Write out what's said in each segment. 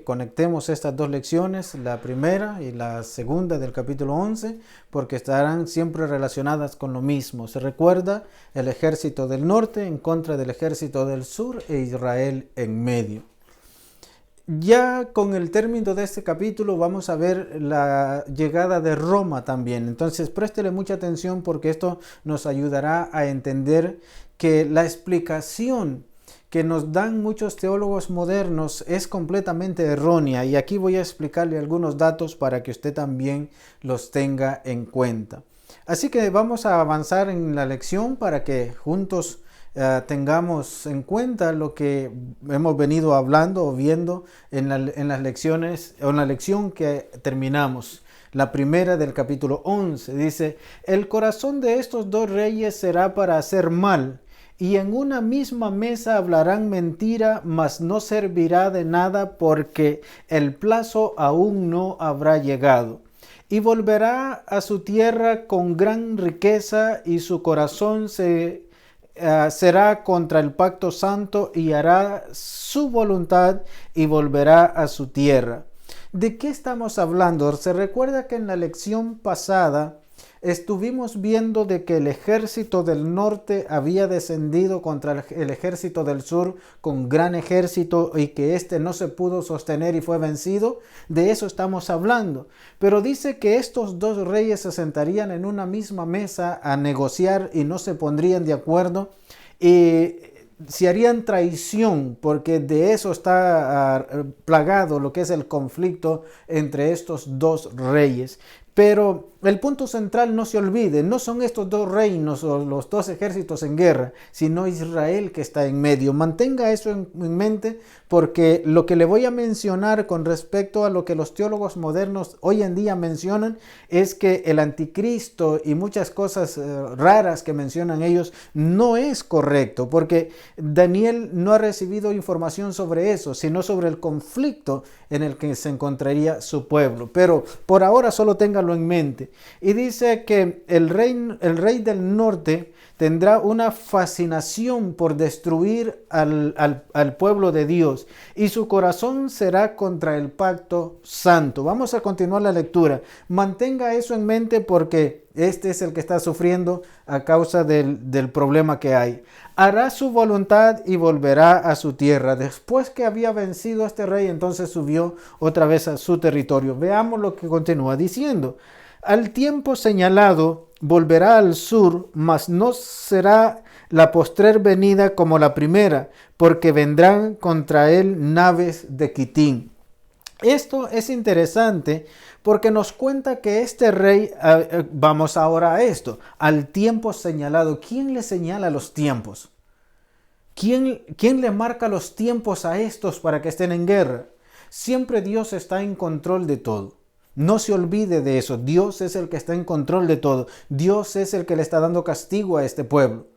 Conectemos estas dos lecciones, la primera y la segunda del capítulo 11, porque estarán siempre relacionadas con lo mismo. Se recuerda el ejército del norte en contra del ejército del sur e Israel en medio. Ya con el término de este capítulo vamos a ver la llegada de Roma también. Entonces préstele mucha atención porque esto nos ayudará a entender que la explicación que nos dan muchos teólogos modernos es completamente errónea, y aquí voy a explicarle algunos datos para que usted también los tenga en cuenta. Así que vamos a avanzar en la lección para que juntos tengamos en cuenta lo que hemos venido hablando o viendo en las lecciones, o en la lección que terminamos. La primera del capítulo 11 dice: el corazón de estos dos reyes será para hacer mal, y en una misma mesa hablarán mentira, mas no servirá de nada, porque el plazo aún no habrá llegado. Y volverá a su tierra con gran riqueza, y su corazón será contra el pacto santo, y hará su voluntad, y volverá a su tierra. ¿De qué estamos hablando? Se recuerda que en la lección pasada estuvimos viendo de que el ejército del norte había descendido contra el ejército del sur con gran ejército, y que éste no se pudo sostener y fue vencido. De eso estamos hablando. Pero dice que estos dos reyes se sentarían en una misma mesa a negociar y no se pondrían de acuerdo, y se harían traición, porque de eso está plagado lo que es el conflicto entre estos dos reyes. Pero el punto central, no se olvide, no son estos dos reinos o los dos ejércitos en guerra, sino Israel que está en medio. Mantenga eso en mente, porque lo que le voy a mencionar con respecto a lo que los teólogos modernos hoy en día mencionan es que el anticristo y muchas cosas raras que mencionan ellos no es correcto, porque Daniel no ha recibido información sobre eso, sino sobre el conflicto en el que se encontraría su pueblo. Pero por ahora solo téngalo en mente. Y dice que el rey del norte tendrá una fascinación por destruir al pueblo de Dios, y su corazón será contra el pacto santo. Vamos a continuar la lectura. Mantenga eso en mente, porque este es el que está sufriendo a causa del problema que hay. Hará su voluntad y volverá a su tierra. Después que había vencido a este rey, entonces subió otra vez a su territorio. Veamos lo que continúa diciendo. Al tiempo señalado volverá al sur, mas no será la postrer venida como la primera, porque vendrán contra él naves de Quitín. Esto es interesante porque nos cuenta que este rey, vamos ahora a esto, al tiempo señalado. ¿Quién le señala los tiempos? ¿Quién le marca los tiempos a estos para que estén en guerra? Siempre Dios está en control de todo. No se olvide de eso. Dios es el que está en control de todo. Dios es el que le está dando castigo a este pueblo.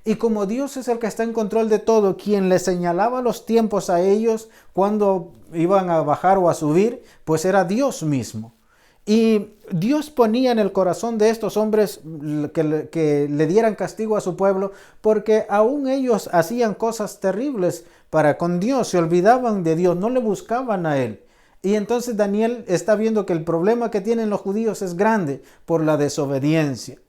Y como Dios es el que está en control de todo, quien le señalaba los tiempos a ellos cuando iban a bajar o a subir, pues era Dios mismo. Y Dios ponía en el corazón de estos hombres que le dieran castigo a su pueblo, porque aún ellos hacían cosas terribles para con Dios, se olvidaban de Dios, no le buscaban a Él. Y entonces Daniel está viendo que el problema que tienen los judíos es grande por la desobediencia.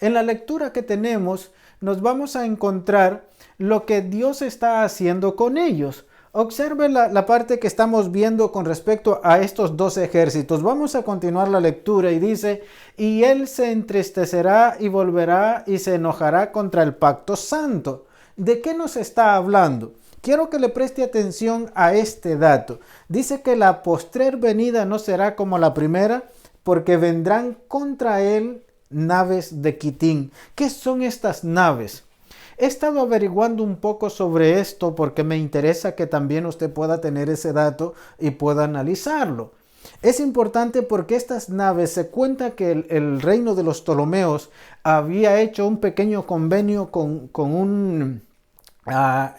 En la lectura que tenemos nos vamos a encontrar lo que Dios está haciendo con ellos. Observe la parte que estamos viendo con respecto a estos dos ejércitos. Vamos a continuar la lectura y dice: y él se entristecerá y volverá y se enojará contra el pacto santo. ¿De qué nos está hablando? Quiero que le preste atención a este dato. Dice que la postrer venida no será como la primera, porque vendrán contra él naves de Quitín. ¿Qué son estas naves? He estado averiguando un poco sobre esto porque me interesa que también usted pueda tener ese dato y pueda analizarlo. Es importante porque estas naves, se cuenta que el reino de los Ptolomeos había hecho un pequeño convenio con un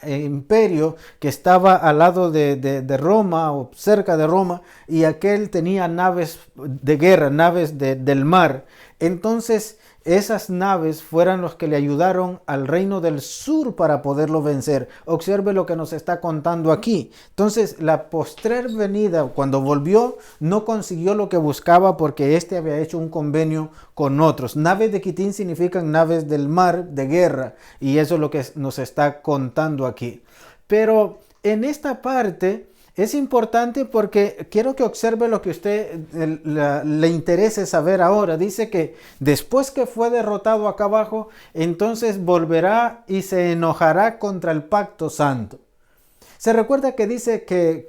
imperio que estaba al lado de Roma o cerca de Roma, y aquel tenía naves de guerra, naves del mar. Entonces esas naves fueran los que le ayudaron al reino del sur para poderlo vencer. Observe lo que nos está contando aquí. Entonces, la postrer venida, cuando volvió, no consiguió lo que buscaba porque éste había hecho un convenio con otros. Naves de Quitín significan naves del mar de guerra, y eso es lo que nos está contando aquí. Pero en esta parte es importante porque quiero que observe lo que a usted le interese saber ahora. Dice que después que fue derrotado acá abajo, entonces volverá y se enojará contra el pacto santo. Se recuerda que dice que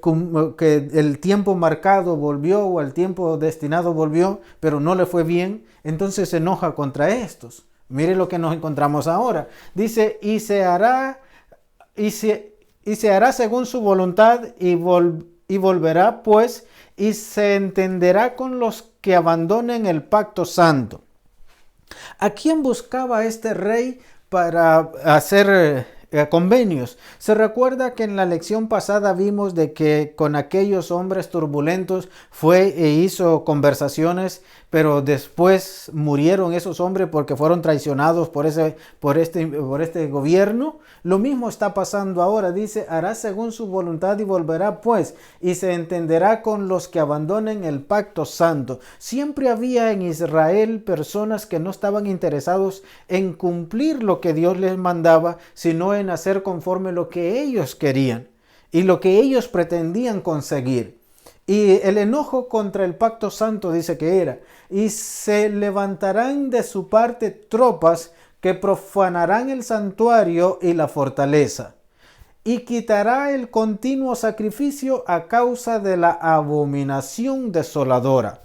el tiempo marcado volvió, o el tiempo destinado volvió, pero no le fue bien, entonces se enoja contra estos. Mire lo que nos encontramos ahora. Dice, y se hará según su voluntad y volverá pues y se entenderá con los que abandonen el pacto santo. ¿A quién buscaba este rey para hacer convenios? Se recuerda que en la lección pasada vimos de que con aquellos hombres turbulentos fue e hizo conversaciones, pero después murieron esos hombres porque fueron traicionados por este gobierno. Lo mismo está pasando ahora. Dice, hará según su voluntad y volverá pues, y se entenderá con los que abandonen el pacto santo. Siempre había en Israel personas que no estaban interesados en cumplir lo que Dios les mandaba, sino en hacer conforme lo que ellos querían y lo que ellos pretendían conseguir. Y el enojo contra el pacto santo dice que era, y se levantarán de su parte tropas que profanarán el santuario y la fortaleza, y quitará el continuo sacrificio a causa de la abominación desoladora.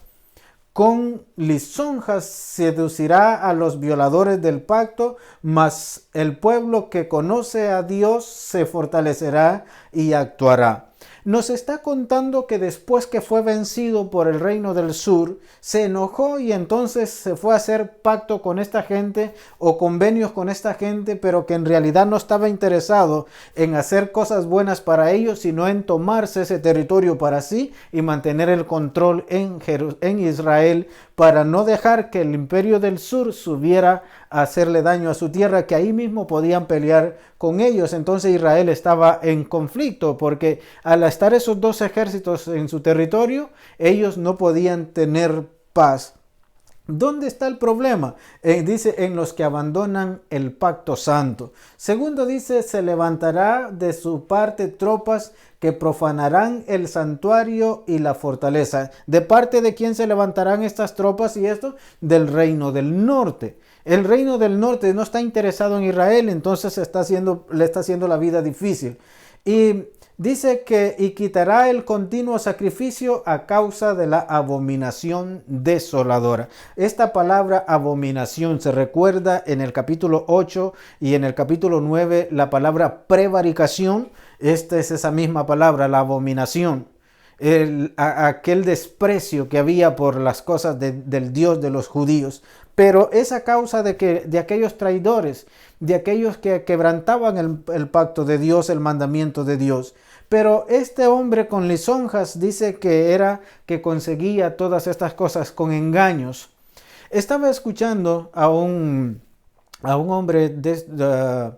Con lisonjas seducirá a los violadores del pacto, mas el pueblo que conoce a Dios se fortalecerá y actuará. Nos está contando que después que fue vencido por el reino del sur, se enojó y entonces se fue a hacer pacto con esta gente o convenios con esta gente, pero que en realidad no estaba interesado en hacer cosas buenas para ellos, sino en tomarse ese territorio para sí y mantener el control en Israel, para no dejar que el imperio del sur subiera a hacerle daño a su tierra, que ahí mismo podían pelear con ellos. Entonces Israel estaba en conflicto porque al estar esos dos ejércitos en su territorio, ellos no podían tener paz. ¿Dónde está el problema? Dice, en los que abandonan el pacto santo. Segundo dice, se levantará de su parte tropas que profanarán el santuario y la fortaleza. ¿De parte de quién se levantarán estas tropas y esto? Del reino del norte. El reino del norte no está interesado en Israel, entonces le está haciendo la vida difícil. Y dice que y quitará el continuo sacrificio a causa de la abominación desoladora. Esta palabra abominación se recuerda en el capítulo 8 y en el capítulo 9 la palabra prevaricación. Esta es esa misma palabra, la abominación. Aquel desprecio que había por las cosas del Dios de los judíos. Pero es a causa de aquellos traidores, de aquellos que quebrantaban el pacto de Dios, el mandamiento de Dios. Pero este hombre con lisonjas dice que conseguía todas estas cosas con engaños. Estaba escuchando a un hombre de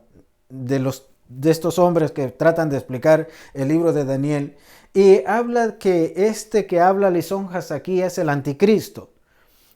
estos hombres que tratan de explicar el libro de Daniel, y habla que que habla lisonjas aquí es el anticristo.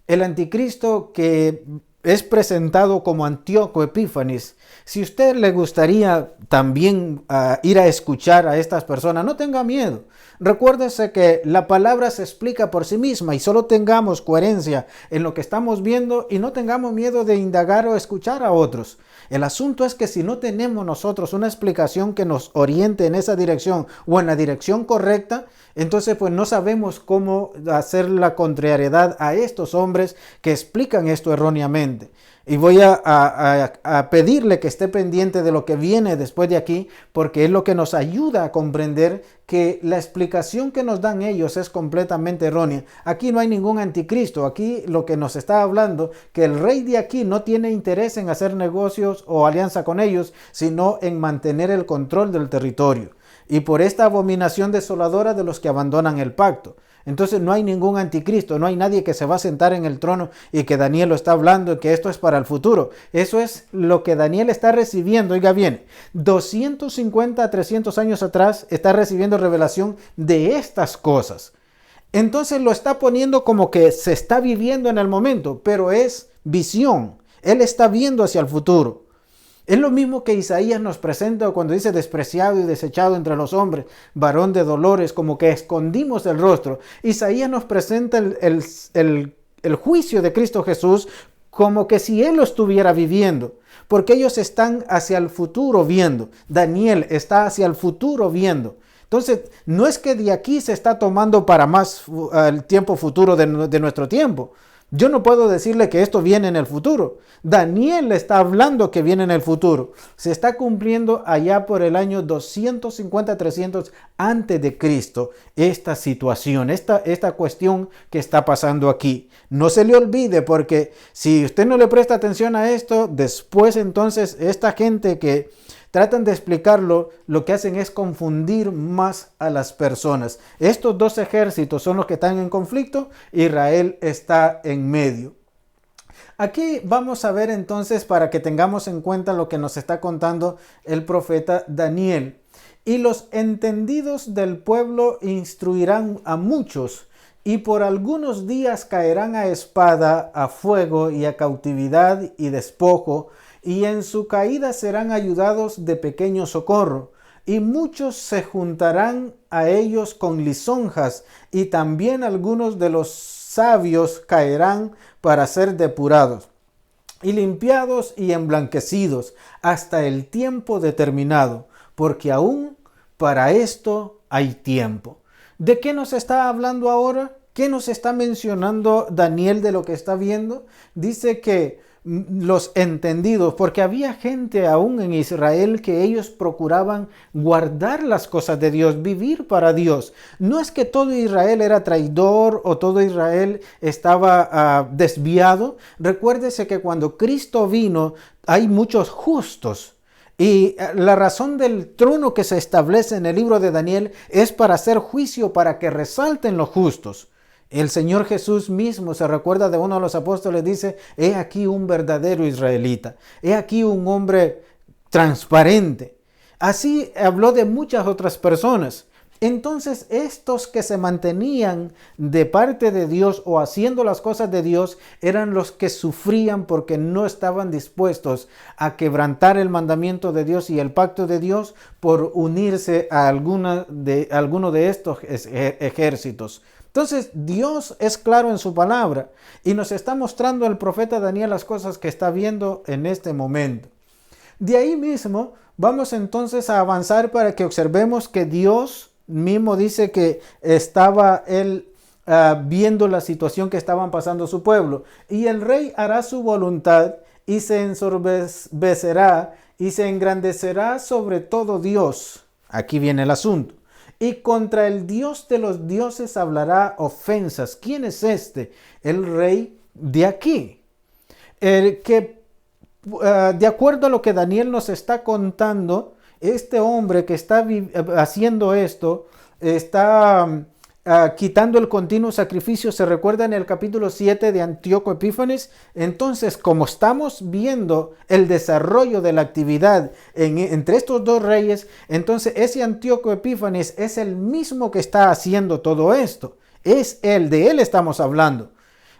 El anticristo que es presentado como Antíoco Epífanes. Si usted le gustaría también ir a escuchar a estas personas, no tenga miedo. Recuérdese que la palabra se explica por sí misma y solo tengamos coherencia en lo que estamos viendo y no tengamos miedo de indagar o escuchar a otros. El asunto es que si no tenemos nosotros una explicación que nos oriente en esa dirección o en la dirección correcta, entonces pues no sabemos cómo hacer la contrariedad a estos hombres que explican esto erróneamente. Y voy a pedirle que esté pendiente de lo que viene después de aquí, porque es lo que nos ayuda a comprender que la explicación que nos dan ellos es completamente errónea. Aquí no hay ningún anticristo. Aquí lo que nos está hablando, que el rey de aquí no tiene interés en hacer negocios o alianza con ellos, sino en mantener el control del territorio. y por esta abominación desoladora de los que abandonan el pacto. Entonces no hay ningún anticristo, no hay nadie que se va a sentar en el trono y que Daniel lo está hablando, que esto es para el futuro. Eso es lo que Daniel está recibiendo. Oiga bien, 250 a 300 años atrás está recibiendo revelación de estas cosas. Entonces lo está poniendo como que se está viviendo en el momento, pero es visión. Él está viendo hacia el futuro. Es lo mismo que Isaías nos presenta cuando dice despreciado y desechado entre los hombres, varón de dolores, como que escondimos el rostro. Isaías nos presenta el juicio de Cristo Jesús como que si Él lo estuviera viviendo, porque ellos están hacia el futuro viendo. Daniel está hacia el futuro viendo. Entonces, no es que de aquí se está tomando para más el tiempo futuro de nuestro tiempo. Yo no puedo decirle que esto viene en el futuro. Daniel le está hablando que viene en el futuro. Se está cumpliendo allá por el año 250-300 antes de Cristo esta situación, esta cuestión que está pasando aquí. No se le olvide, porque si usted no le presta atención a esto, después entonces esta gente que tratan de explicarlo, lo que hacen es confundir más a las personas. Estos dos ejércitos son los que están en conflicto. Israel está en medio. Aquí vamos a ver entonces, para que tengamos en cuenta lo que nos está contando el profeta Daniel. Y los entendidos del pueblo instruirán a muchos, y por algunos días caerán a espada, a fuego y a cautividad y despojo, y en su caída serán ayudados de pequeño socorro, y muchos se juntarán a ellos con lisonjas, y también algunos de los sabios caerán para ser depurados, y limpiados y emblanquecidos hasta el tiempo determinado, porque aún para esto hay tiempo. ¿De qué nos está hablando ahora? ¿Qué nos está mencionando Daniel de lo que está viendo? Dice que los entendidos, porque había gente aún en Israel que ellos procuraban guardar las cosas de Dios, vivir para Dios. No es que todo Israel era traidor o todo Israel estaba desviado. Recuérdese que cuando Cristo vino hay muchos justos. Y la razón del trono que se establece en el libro de Daniel es para hacer juicio, para que resalten los justos. El Señor Jesús mismo se recuerda de uno de los apóstoles, dice: he aquí un verdadero israelita, he aquí un hombre transparente. Así habló de muchas otras personas. Entonces estos que se mantenían de parte de Dios o haciendo las cosas de Dios eran los que sufrían porque no estaban dispuestos a quebrantar el mandamiento de Dios y el pacto de Dios por unirse a alguno de estos ejércitos. Entonces Dios es claro en su palabra y nos está mostrando al profeta Daniel las cosas que está viendo en este momento. De ahí mismo vamos entonces a avanzar para que observemos que Dios mismo dice que estaba él viendo la situación que estaban pasando su pueblo. Y el rey hará su voluntad y se ensorbecerá y se engrandecerá sobre todo Dios. Aquí viene el asunto. Y contra el Dios de los dioses hablará ofensas. ¿Quién es este? El rey de aquí. El que, de acuerdo a lo que Daniel nos está contando, este hombre que está haciendo esto, está quitando el continuo sacrificio. Se recuerda en el capítulo 7 de Antíoco Epífanes. Entonces, como estamos viendo el desarrollo de la actividad entre estos dos reyes, entonces ese Antíoco Epífanes es el mismo que está haciendo todo esto. Es él, de él estamos hablando.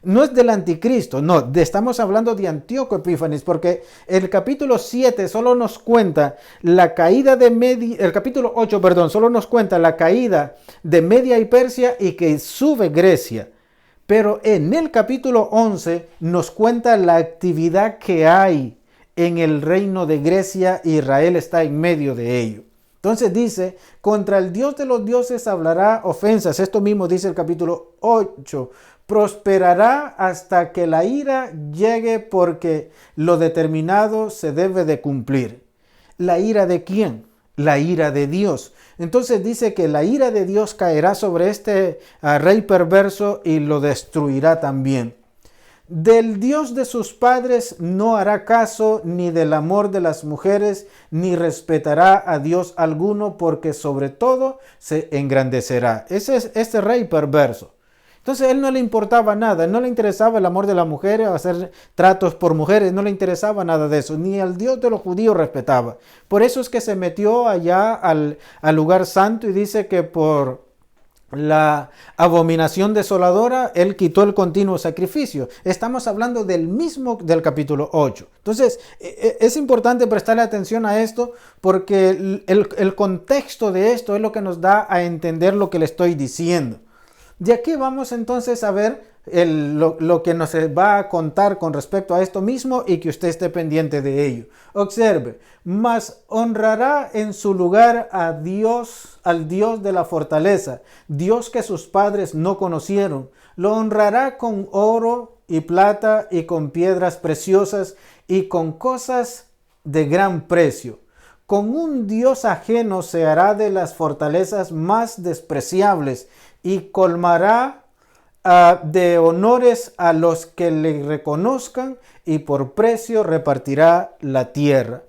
No es del anticristo, no, estamos hablando de Antíoco Epífanes, porque el capítulo 7 solo nos cuenta la caída de Media, el capítulo 8, solo nos cuenta la caída de Media y Persia y que sube Grecia. Pero en el capítulo 11 nos cuenta la actividad que hay en el reino de Grecia. Israel está en medio de ello. Entonces dice: contra el Dios de los dioses hablará ofensas. Esto mismo dice el capítulo 8. Prosperará hasta que la ira llegue, porque lo determinado se debe de cumplir. ¿La ira de quién? La ira de Dios. Entonces dice que la ira de Dios caerá sobre este rey perverso y lo destruirá también. Del Dios de sus padres no hará caso, ni del amor de las mujeres, ni respetará a Dios alguno, porque sobre todo se engrandecerá. Ese es este rey perverso. Entonces a él no le importaba nada, no le interesaba el amor de las mujeres, hacer tratos por mujeres, no le interesaba nada de eso, ni al Dios de los judíos respetaba. Por eso es que se metió allá al lugar santo y dice que por la abominación desoladora, él quitó el continuo sacrificio. Estamos hablando del mismo del capítulo 8. Entonces, es importante prestarle atención a esto porque el contexto de esto es lo que nos da a entender lo que le estoy diciendo. De aquí vamos entonces a ver lo que nos va a contar con respecto a esto mismo y que usted esté pendiente de ello. Observe, mas honrará en su lugar a Dios, al Dios de la fortaleza, Dios que sus padres no conocieron. Lo honrará con oro y plata y con piedras preciosas y con cosas de gran precio. Con un Dios ajeno se hará de las fortalezas más despreciables y colmará de honores a los que le reconozcan y por precio repartirá la tierra.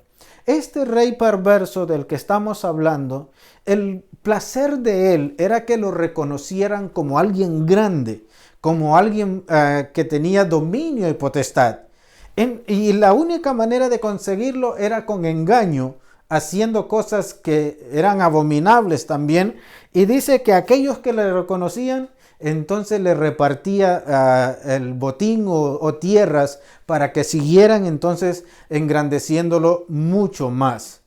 Este rey perverso del que estamos hablando, el placer de él era que lo reconocieran como alguien grande, como alguien que tenía dominio y potestad. Y la única manera de conseguirlo era con engaño, haciendo cosas que eran abominables también. Y dice que aquellos que le reconocían, entonces le repartía el botín o tierras para que siguieran entonces engrandeciéndolo mucho más.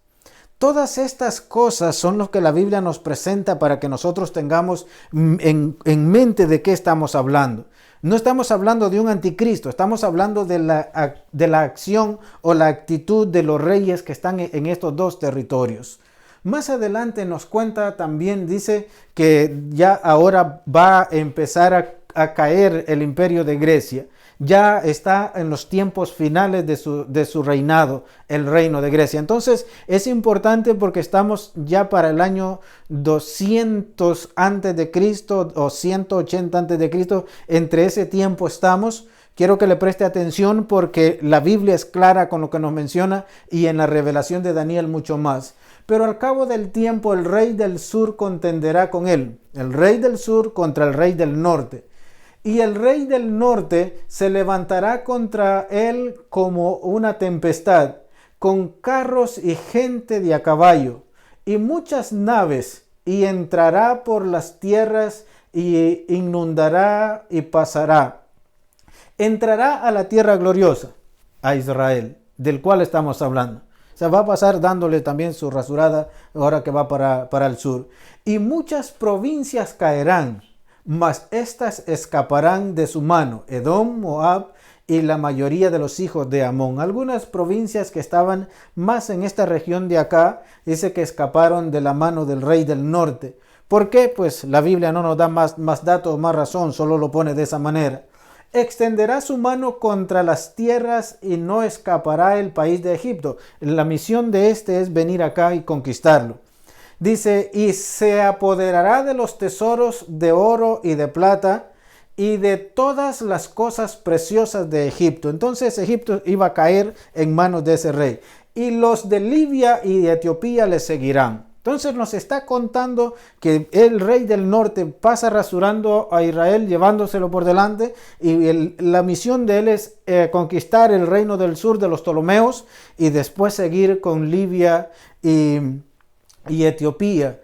Todas estas cosas son lo que la Biblia nos presenta para que nosotros tengamos en mente de qué estamos hablando. No estamos hablando de un anticristo, estamos hablando de la acción o la actitud de los reyes que están en estos dos territorios. Más adelante nos cuenta también, dice que ya ahora va a empezar a caer el imperio de Grecia. Ya está en los tiempos finales de su reinado, el reino de Grecia. Entonces es importante porque estamos ya para el año 200 antes de Cristo o 180 antes de Cristo. Entre ese tiempo estamos. Quiero que le preste atención porque la Biblia es clara con lo que nos menciona y en la revelación de Daniel mucho más. Pero al cabo del tiempo el rey del sur contenderá con él, el rey del sur contra el rey del norte. Y el rey del norte se levantará contra él como una tempestad, con carros y gente de a caballo, y muchas naves, y entrará por las tierras, y inundará y pasará. Entrará a la tierra gloriosa, a Israel, del cual estamos hablando. O sea, va a pasar dándole también su rasurada ahora que va para el sur. Y muchas provincias caerán, mas éstas escaparán de su mano, Edom, Moab y la mayoría de los hijos de Amón. Algunas provincias que estaban más en esta región de acá, dice que escaparon de la mano del rey del norte. ¿Por qué? Pues la Biblia no nos da más datos, más razón, solo lo pone de esa manera. Extenderá su mano contra las tierras y no escapará el país de Egipto. La misión de este es venir acá y conquistarlo. Dice, y se apoderará de los tesoros de oro y de plata y de todas las cosas preciosas de Egipto. Entonces Egipto iba a caer en manos de ese rey. Y los de Libia y de Etiopía le seguirán. Entonces nos está contando que el rey del norte pasa rasurando a Israel, llevándoselo por delante, y la misión de él es conquistar el reino del sur de los Ptolomeos y después seguir con Libia y Etiopía.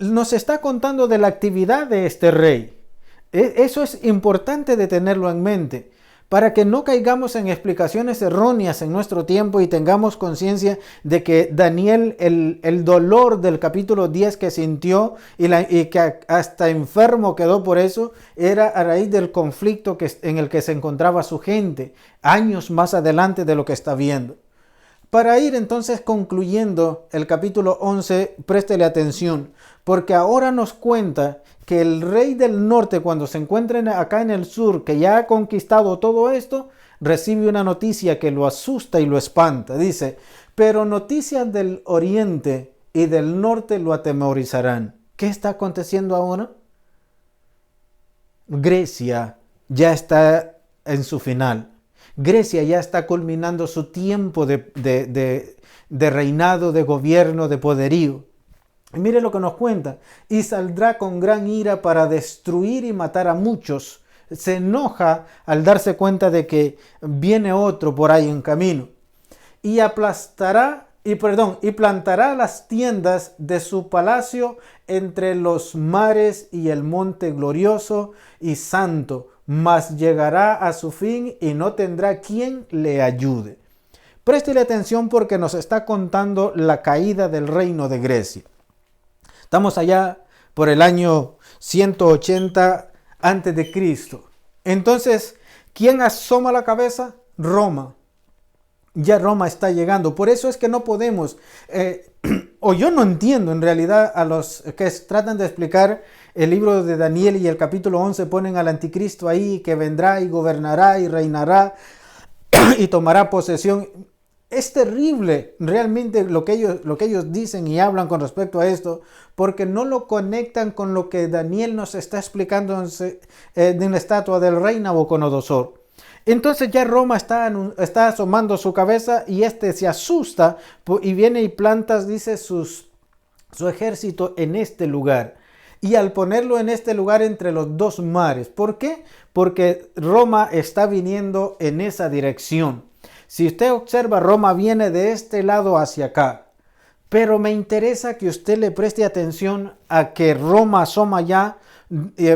Nos está contando de la actividad de este rey. Eso es importante de tenerlo en mente, para que no caigamos en explicaciones erróneas en nuestro tiempo y tengamos conciencia de que Daniel, el dolor del capítulo 10 que sintió y que hasta enfermo quedó por eso, era a raíz del conflicto en el que se encontraba su gente, años más adelante de lo que está viendo. Para ir entonces concluyendo el capítulo 11, préstele atención, porque ahora nos cuenta que el rey del norte, cuando se encuentra acá en el sur, que ya ha conquistado todo esto, recibe una noticia que lo asusta y lo espanta. Dice, pero noticias del oriente y del norte lo atemorizarán. ¿Qué está aconteciendo ahora? Grecia ya está en su final. Grecia ya está culminando su tiempo de reinado, de gobierno, de poderío. Y mire lo que nos cuenta. Y saldrá con gran ira para destruir y matar a muchos. Se enoja al darse cuenta de que viene otro por ahí en camino. Y aplastará y plantará las tiendas de su palacio entre los mares y el monte glorioso y santo, mas llegará a su fin y no tendrá quien le ayude. Préstele atención porque nos está contando la caída del reino de Grecia. Estamos allá por el año 180 antes de Cristo. Entonces, ¿quién asoma la cabeza? Roma. Ya Roma está llegando. Por eso es que no podemos, o yo no entiendo en realidad a los que tratan de explicar el libro de Daniel y el capítulo 11 ponen al anticristo ahí que vendrá y gobernará y reinará y tomará posesión. Es terrible realmente lo que ellos dicen y hablan con respecto a esto, porque no lo conectan con lo que Daniel nos está explicando en la estatua del rey Nabucodonosor. Entonces ya Roma está asomando su cabeza y se asusta y viene y planta, dice, su ejército en este lugar. Y al ponerlo en este lugar entre los dos mares. ¿Por qué? Porque Roma está viniendo en esa dirección. Si usted observa, Roma viene de este lado hacia acá. Pero me interesa que usted le preste atención a que Roma asoma ya,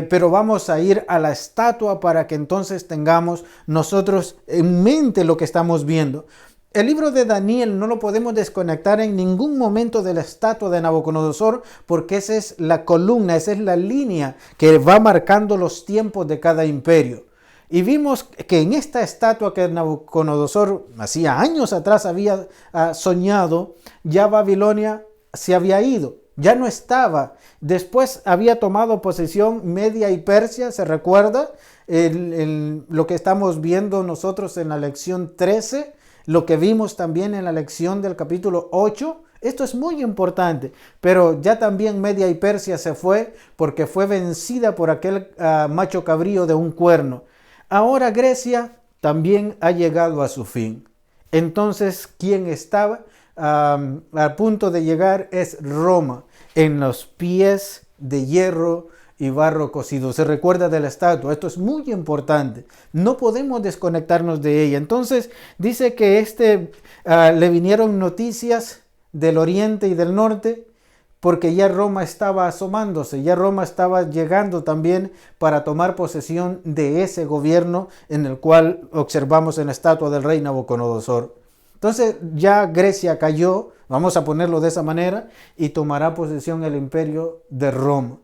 pero vamos a ir a la estatua para que entonces tengamos nosotros en mente lo que estamos viendo. El libro de Daniel no lo podemos desconectar en ningún momento de la estatua de Nabucodonosor, porque esa es la columna, esa es la línea que va marcando los tiempos de cada imperio. Y vimos que en esta estatua que Nabucodonosor hacía años atrás había soñado, ya Babilonia se había ido, ya no estaba. Después había tomado posesión Media y Persia, ¿se recuerda? Lo que estamos viendo nosotros en la lección 13, lo que vimos también en la lección del capítulo 8. Esto es muy importante, pero ya también Media y Persia se fue porque fue vencida por aquel macho cabrío de un cuerno. Ahora Grecia también ha llegado a su fin. Entonces, quien estaba a punto de llegar es Roma, en los pies de hierro y barro cocido. Se recuerda de la estatua. Esto es muy importante. No podemos desconectarnos de ella. Entonces, dice que le vinieron noticias del oriente y del norte, porque ya Roma estaba asomándose, ya Roma estaba llegando también para tomar posesión de ese gobierno en el cual observamos en la estatua del rey Nabucodonosor. Entonces ya Grecia cayó, vamos a ponerlo de esa manera, y tomará posesión el imperio de Roma.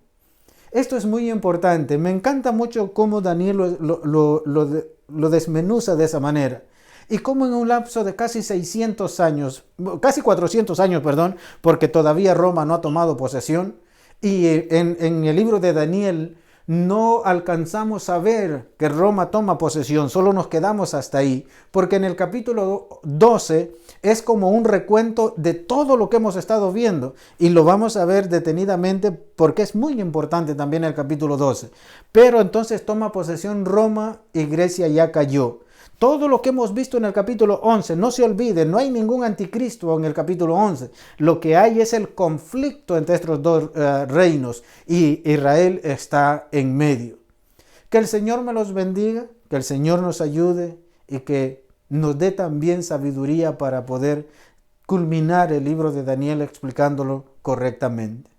Esto es muy importante. Me encanta mucho cómo Daniel lo desmenuza de esa manera. Y cómo en un lapso de casi 600 años, casi 400 años, porque todavía Roma no ha tomado posesión. Y en el libro de Daniel no alcanzamos a ver que Roma toma posesión, solo nos quedamos hasta ahí. Porque en el capítulo 12 es como un recuento de todo lo que hemos estado viendo. Y lo vamos a ver detenidamente porque es muy importante también el capítulo 12. Pero entonces toma posesión Roma y Grecia ya cayó. Todo lo que hemos visto en el capítulo 11, no se olvide, no hay ningún anticristo en el capítulo 11. Lo que hay es el conflicto entre estos dos reinos y Israel está en medio. Que el Señor me los bendiga, que el Señor nos ayude y que nos dé también sabiduría para poder culminar el libro de Daniel explicándolo correctamente.